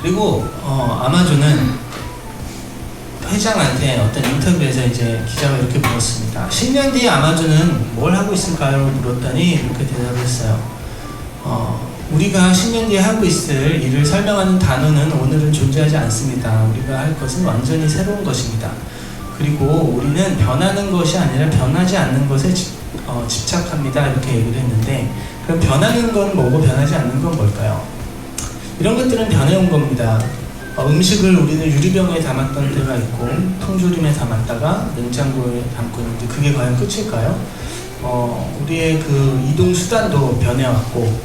그리고 아마존은 회장한테 어떤 인터뷰에서 이제 기자가 이렇게 물었습니다. 10년 뒤에 아마존은 뭘 하고 있을까요? 물었더니 이렇게 대답을 했어요. 우리가 10년 뒤에 하고 있을 일을 설명하는 단어는 오늘은 존재하지 않습니다. 우리가 할 것은 완전히 새로운 것입니다. 그리고 우리는 변하는 것이 아니라 변하지 않는 것에 집착합니다. 이렇게 얘기를 했는데, 그럼 변하는 건 뭐고 변하지 않는 건 뭘까요? 이런 것들은 변해온 겁니다. 음식을 우리는 유리병에 담았던 때가 있고 통조림에 담았다가 냉장고에 담고 있는데 그게 과연 끝일까요? 우리의 그 이동 수단도 변해왔고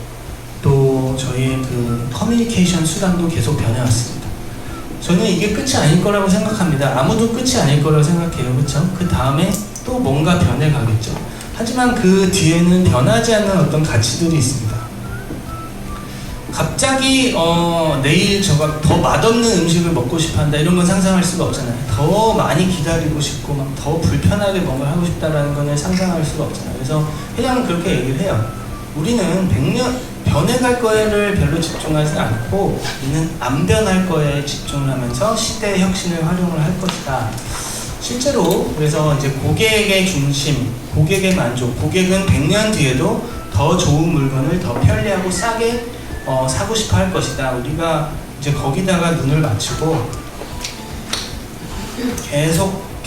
또 저희의 그 커뮤니케이션 수단도 계속 변해왔습니다. 저는 이게 끝이 아닐 거라고 생각합니다. 아무도 끝이 아닐 거라고 생각해요. 그렇죠? 그 다음에 또 뭔가 변해가겠죠. 하지만 그 뒤에는 변하지 않는 어떤 가치들이 있습니다. 갑자기 내일 저가 더 맛없는 음식을 먹고 싶어 한다 이런 건 상상할 수가 없잖아요. 더 많이 기다리고 싶고 막 더 불편하게 뭔가 하고 싶다라는 거는 상상할 수가 없잖아요. 그래서 회장은 그렇게 얘기를 해요. 우리는 100년 변해갈 거에를 별로 집중하지 않고 우리는 안 변할 거에 집중을 하면서 시대의 혁신을 활용을 할 것이다. 실제로 그래서 이제 고객의 중심, 고객의 만족, 고객은 100년 뒤에도 더 좋은 물건을 더 편리하고 싸게 사고 싶어 할 것이다. 우리가 이제 거기다가 눈을 맞추고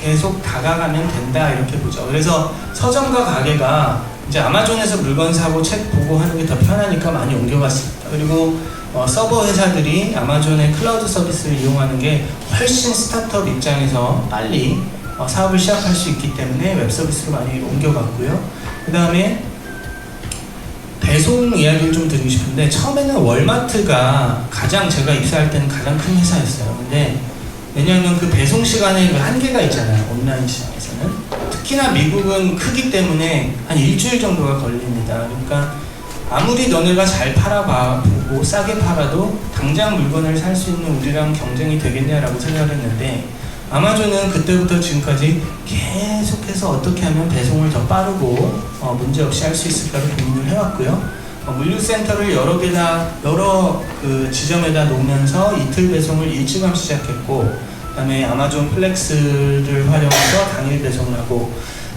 계속 다가가면 된다 이렇게 보죠. 그래서 서점과 가게가 이제 아마존에서 물건 사고 책 보고 하는 게 더 편하니까 많이 옮겨갔습니다. 그리고 서버 회사들이 아마존의 클라우드 서비스를 이용하는 게 훨씬 스타트업 입장에서 빨리 사업을 시작할 수 있기 때문에 웹 서비스로 많이 옮겨갔고요. 그 다음에 배송 이야기를 좀 드리고 싶은데, 처음에는 월마트가 제가 입사할 때는 가장 큰 회사였어요. 근데 왜냐하면 그 배송 시간에 그 한계가 있잖아요. 온라인 시장에서는. 특히나 미국은 크기 때문에 한 일주일 정도가 걸립니다. 그러니까 아무리 너네가 잘 팔아보고 싸게 팔아도 당장 물건을 살 수 있는 우리랑 경쟁이 되겠냐라고 생각을 했는데, 아마존은 그때부터 지금까지 계속해서 어떻게 하면 배송을 더 빠르고 문제없이 할 수 있을까를 고민을 해왔고요. 물류센터를 여러 그 지점에다 놓으면서 이틀 배송을 일찌감치 시작했고, 그 다음에 아마존 플렉스를 활용해서 당일 배송을 하고,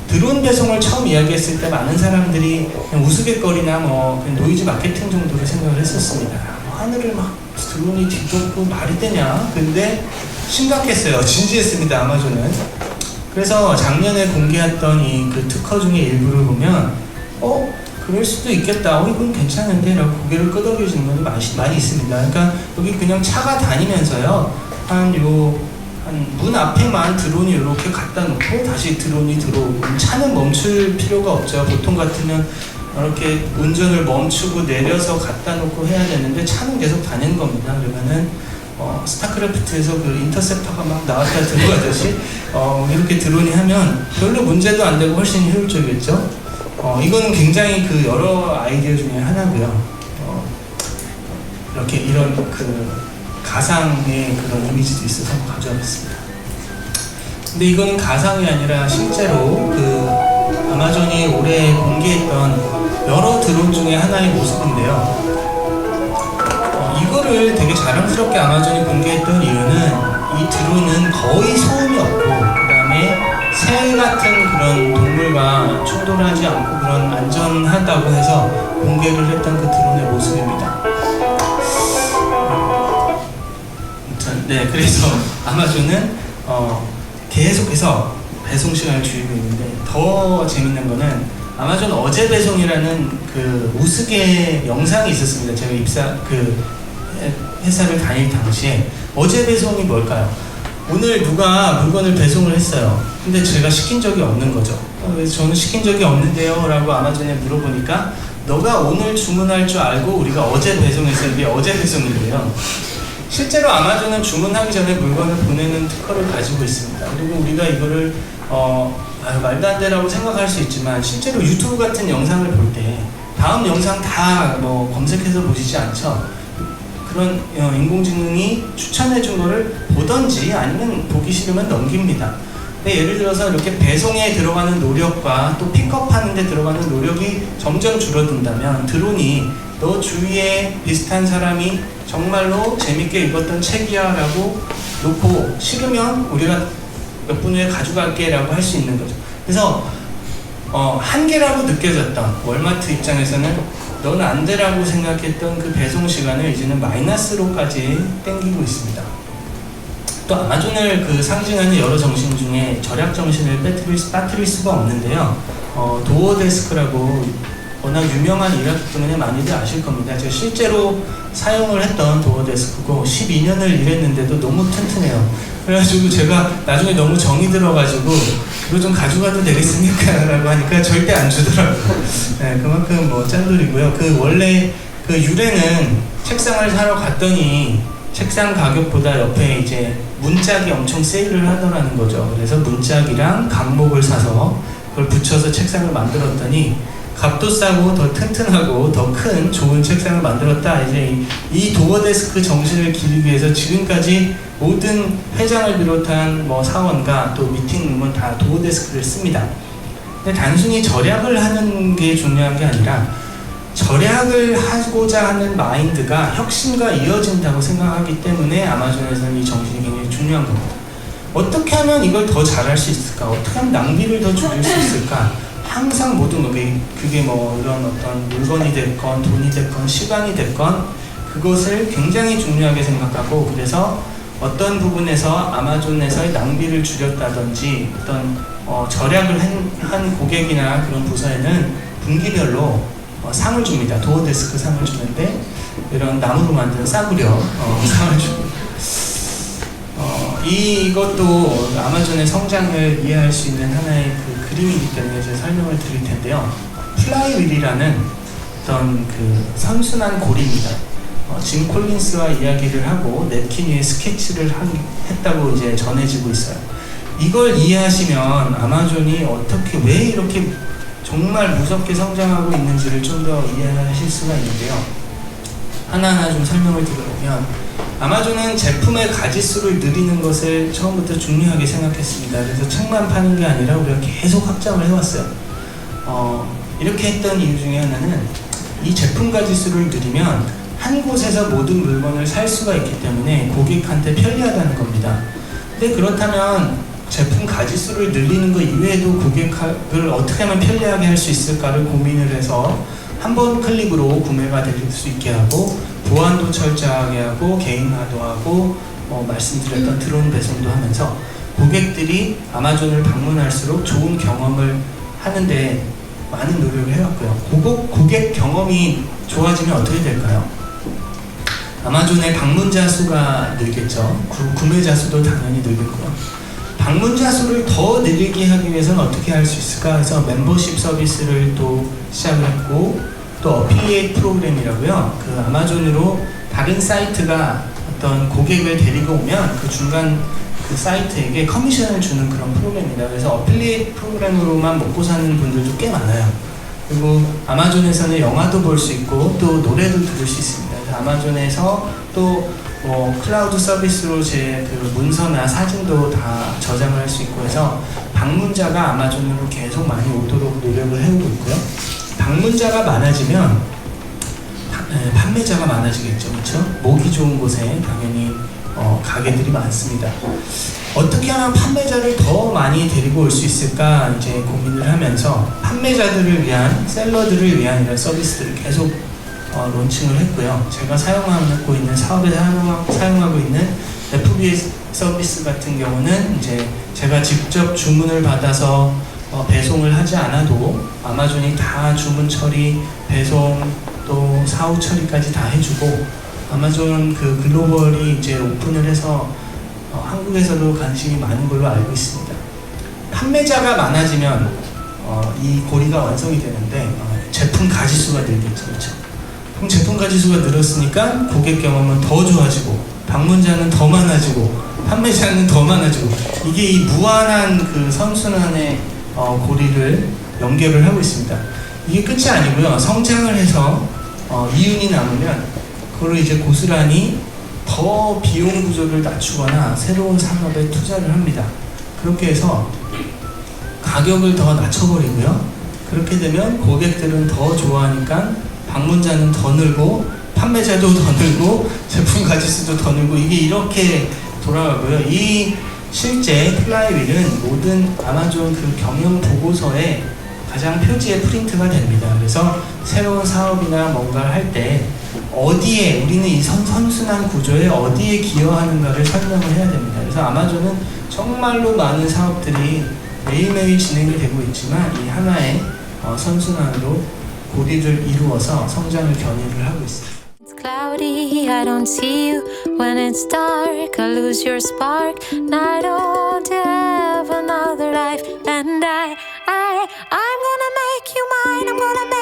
드론 배송을 처음 이야기했을 때 많은 사람들이 그냥 우스갯거리나 그냥 노이즈 마케팅 정도로 생각을 했었습니다. 하늘을 막 드론이 뒤덮고 말이 되냐? 근데 심각했어요. 진지했습니다. 아마존은. 그래서 작년에 공개했던 그 특허 중에 일부를 보면 그럴 수도 있겠다. 이건 괜찮은데? 라고 고개를 끄덕여주는 분이 많이 있습니다. 그러니까 여기 그냥 차가 다니면서요, 문 앞에만 드론이 이렇게 갖다 놓고 다시 드론이 들어오고, 차는 멈출 필요가 없죠. 보통 같으면 이렇게 운전을 멈추고 내려서 갖다 놓고 해야 되는데 차는 계속 다니는 겁니다. 그러면은 스타크래프트에서 그 인터셉터가 막 나왔다 들어가듯이 이렇게 드론이 하면 별로 문제도 안 되고 훨씬 효율적이겠죠. 이거는 굉장히 그 여러 아이디어 중에 하나고요. 이런 그 가상의 그런 이미지도 있어서 가져왔습니다. 근데 이거는 가상이 아니라 실제로 그 아마존이 올해 공개했던 여러 드론 중에 하나의 모습인데요. 이거를 되게 자랑스럽게 아마존이 공개했던 이유는 이 드론은 거의 소음이 없고, 그 다음에 새 같은 그런 동물과 충돌하지 않고 그런 안전하다고 해서 공개를 했던 그 드론의 모습입니다. 네, 그래서 아마존은 계속해서 배송 시간을 줄이고 있는데, 더 재밌는 거는 아마존 어제 배송이라는 그 우스개 영상이 있었습니다. 제가 회사를 다닐 당시에 어제 배송이 뭘까요? 오늘 누가 물건을 배송을 했어요. 근데 제가 시킨 적이 없는 거죠. 그래서 저는 시킨 적이 없는데요 라고 아마존에 물어보니까, 너가 오늘 주문할 줄 알고 우리가 어제 배송했었는데 어제 배송이래요. 실제로 아마존은 주문하기 전에 물건을 보내는 특허를 가지고 있습니다. 그리고 우리가 이거를 말도 안 되라고 생각할 수 있지만, 실제로 유튜브 같은 영상을 볼 때 다음 영상 다 검색해서 보시지 않죠. 그런 인공지능이 추천해준 거를 보던지 아니면 보기 싫으면 넘깁니다. 근데 예를 들어서 이렇게 배송에 들어가는 노력과 또 픽업하는 데 들어가는 노력이 점점 줄어든다면 드론이 너 주위에 비슷한 사람이 정말로 재밌게 읽었던 책이야 라고 놓고 싫으면 우리가 몇 분 후에 가져갈게 라고 할 수 있는 거죠. 그래서 한계라고 느껴졌던 월마트 입장에서는 너는 안 되라고 생각했던 그 배송 시간을 이제는 마이너스로까지 땡기고 있습니다. 또 아마존을 그 상징하는 여러 정신 중에 절약 정신을 빠뜨릴 수가 없는데요. 도어데스크라고 워낙 유명한 일화기 때문에 많이들 아실 겁니다. 제가 실제로 사용을 했던 도어데스크고 12년을 일했는데도 너무 튼튼해요. 그래가지고 제가 나중에 너무 정이 들어가지고 이거 좀 가져가도 되겠습니까? 라고 하니까 절대 안 주더라고요. 네, 그만큼 뭐 짠돌이고요. 그 원래 그 유래는 책상을 사러 갔더니 책상 가격보다 옆에 이제 문짝이 엄청 세일을 하더라는 거죠. 그래서 문짝이랑 감목을 사서 그걸 붙여서 책상을 만들었더니 값도 싸고 더 튼튼하고 더 큰 좋은 책상을 만들었다. 이제 이 도어데스크 정신을 기르기 위해서 지금까지 모든 회장을 비롯한 뭐 사원과 또 미팅룸은 다 도어데스크를 씁니다. 근데 단순히 절약을 하는 게 중요한 게 아니라 절약을 하고자 하는 마인드가 혁신과 이어진다고 생각하기 때문에 아마존에서는 이 정신이 굉장히 중요한 겁니다. 어떻게 하면 이걸 더 잘할 수 있을까? 어떻게 하면 낭비를 더 줄일 수 있을까? 항상 모든 거, 그게 뭐 이런 어떤 물건이 됐건 돈이 됐건 시간이 됐건 그것을 굉장히 중요하게 생각하고, 그래서 어떤 부분에서 아마존에서의 낭비를 줄였다든지 어떤 절약을 한 고객이나 그런 부서에는 분기별로 상을 줍니다. 도어데스크 상을 주는데 이런 나무로 만든 싸구려 상을 줍니다. 이것도 아마존의 성장을 이해할 수 있는 하나의 그 그림이기 때문에 제가 설명을 드릴 텐데요. 플라이윌이라는 어떤 그 선순환 고리입니다. 짐 콜린스와 이야기를 하고 냅킨 위에 스케치를 했다고 이제 전해지고 있어요. 이걸 이해하시면 아마존이 어떻게 왜 이렇게 정말 무섭게 성장하고 있는지를 좀 더 이해하실 수가 있는데요. 하나하나 좀 설명을 드려보면, 아마존은 제품의 가짓수를 늘리는 것을 처음부터 중요하게 생각했습니다. 그래서 책만 파는 게 아니라 우리가 계속 확장을 해왔어요. 이렇게 했던 이유 중에 하나는 이 제품 가짓수를 늘리면 한 곳에서 모든 물건을 살 수가 있기 때문에 고객한테 편리하다는 겁니다. 근데 그렇다면 제품 가짓수를 늘리는 것 이외에도 고객을 어떻게 하면 편리하게 할 수 있을까를 고민을 해서 한 번 클릭으로 구매가 될 수 있게 하고, 보안도 철저하게 하고, 개인화도 하고, 말씀드렸던 드론 배송도 하면서 고객들이 아마존을 방문할수록 좋은 경험을 하는데 많은 노력을 해왔고요. 고객 경험이 좋아지면 어떻게 될까요? 아마존의 방문자 수가 늘겠죠. 구매자 수도 당연히 늘겠고요. 방문자 수를 더 늘리게 하기 위해서는 어떻게 할 수 있을까 해서 멤버십 서비스를 또 시작을 했고, 또 어필리에이트 프로그램이라고요. 그 아마존으로 다른 사이트가 어떤 고객을 데리고 오면 그 중간 그 사이트에게 커미션을 주는 그런 프로그램입니다. 그래서 어필리에이트 프로그램으로만 먹고 사는 분들도 꽤 많아요. 그리고 아마존에서는 영화도 볼 수 있고 또 노래도 들을 수 있습니다. 그래서 아마존에서 또 클라우드 서비스로 제 그 문서나 사진도 다 저장을 할 수 있고 해서 방문자가 아마존으로 계속 많이 오도록 노력을 해오고 있고요. 방문자가 많아지면 판매자가 많아지겠죠, 그렇죠? 모기 좋은 곳에 당연히 가게들이 많습니다. 어떻게 하면 판매자를 더 많이 데리고 올 수 있을까 이제 고민을 하면서 판매자들을 위한, 셀러들을 위한 이런 서비스들을 계속 론칭을 했고요. 제가 사용하고 있는 사업에 사용하고 있는 FBA 서비스 같은 경우는 이제 제가 직접 주문을 받아서 배송을 하지 않아도 아마존이 다 주문 처리, 배송, 또 사후 처리까지 다 해주고, 아마존 그 글로벌이 이제 오픈을 해서 한국에서도 관심이 많은 걸로 알고 있습니다. 판매자가 많아지면 이 고리가 완성이 되는데 제품 가짓수가 늘겠죠, 그렇죠? 그럼 제품 가짓수가 늘었으니까 고객 경험은 더 좋아지고, 방문자는 더 많아지고, 판매자는 더 많아지고, 이게 이 무한한 그 선순환의 고리를 연결을 하고 있습니다. 이게 끝이 아니고요. 성장을 해서 이윤이 남으면 그걸로 이제 고스란히 더 비용 구조를 낮추거나 새로운 산업에 투자를 합니다. 그렇게 해서 가격을 더 낮춰버리고요. 그렇게 되면 고객들은 더 좋아하니까 방문자는 더 늘고 판매자도 더 늘고 제품 가짓수도 더 늘고 이게 이렇게 돌아가고요. 이 실제 플라이휠은 모든 아마존 그 경영 보고서에 가장 표지에 프린트가 됩니다. 그래서 새로운 사업이나 뭔가를 할 때 어디에 우리는 이 선순환 구조에 어디에 기여하는가를 설명을 해야 됩니다. 그래서 아마존은 정말로 많은 사업들이 매일매일 진행이 되고 있지만 이 하나의 선순환으로 고리를 이루어서 성장을 견인을 하고 있습니다. It's cloudy, I don't see you. When it's dark, I lose your spark. And I don't have another life. And I'm gonna make you mine. I'm gonna make